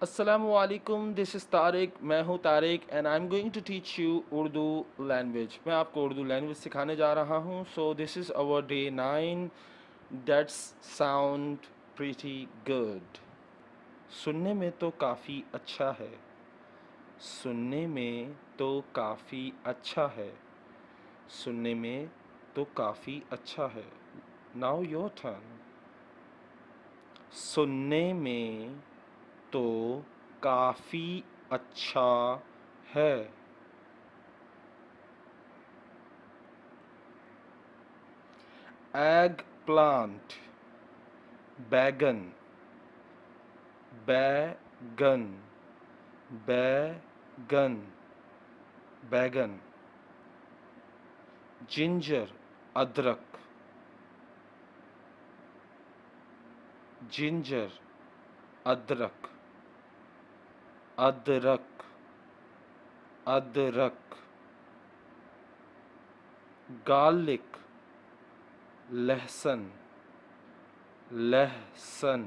अस्सलामुअलैकुम, this is Tariq. मैं हूँ Tariq and I am going to teach you Urdu language. मैं आपको उर्दू लैंग्वेज सिखाने जा रहा हूँ। So this is our day 9। That's sound pretty good. सुनने में तो काफ़ी अच्छा है। सुनने में तो काफ़ी अच्छा है। सुनने में तो काफ़ी अच्छा है। Now your turn. सुनने में तो काफ़ी अच्छा है। एग प्लांट, बैगन, बैगन, बैगन, बैगन। जिंजर, अदरक, जिंजर, अदरक, अदरक, अदरक। गार्लिक, लहसुन, लहसुन,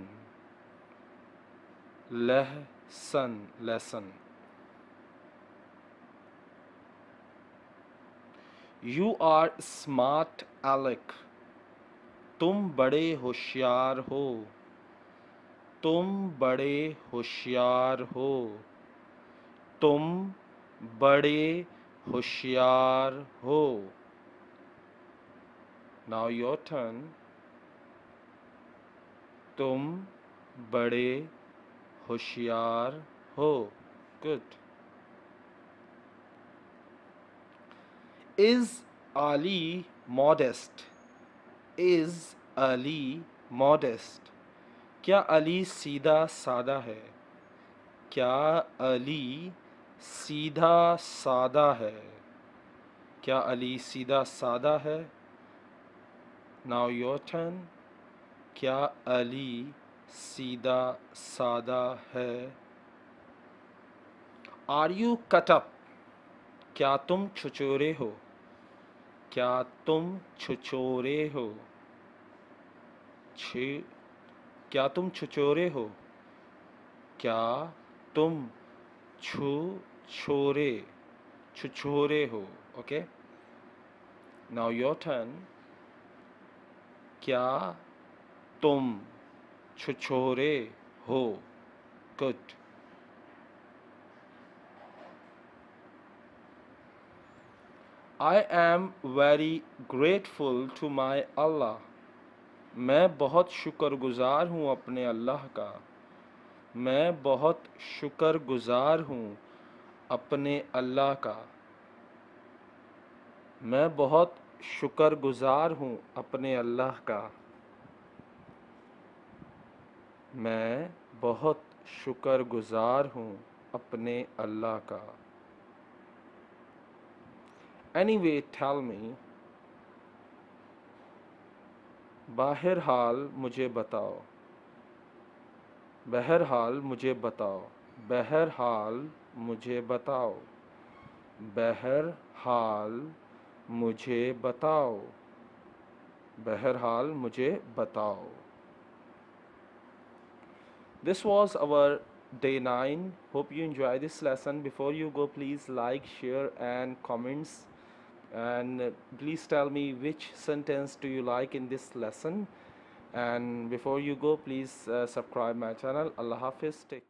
लहसुन, लहसुन। You are smart alec. तुम बड़े होशियार हो। तुम बड़े होशियार हो। तुम बड़े होशियार हो। Now your turn. तुम बड़े होशियार हो। Good. Is Ali modest? Is Ali modest? क्या अली सीधा सादा है? क्या अली सीधा सादा है? क्या अली सीधा सादा है? Now your turn. क्या अली सीधा सादा है? Are you cut up? क्या तुम छुचोरे हो? क्या तुम छुचोरे हो? छ क्या तुम छुचोरे हो? क्या तुम छु छोरे छुछोरे हो? ओके। Now your turn. क्या तुम छुछोरे हो? Good. I am very grateful to my Allah. मैं बहुत शुक्रगुजार हूँ अपने अल्लाह का। मैं बहुत शुक्रगुजार हूँ अपने अल्लाह का। मैं बहुत शुक्रगुजार हूँ अपने अल्लाह का। मैं बहुत शुक्रगुजार हूँ अपने अल्लाह का। Anyway tell me. बहरहाल मुझे बताओ। बहरहाल मुझे बताओ। बहरहाल मुझे बताओ। बहरहाल मुझे बताओ। बहरहाल मुझे बताओ। This was our day 9. Hope you enjoy this lesson. Before you go, please like, share and comments, and please tell me which sentence do you like in this lesson. And before you go, please subscribe my channel. Allah Hafiz. Take care.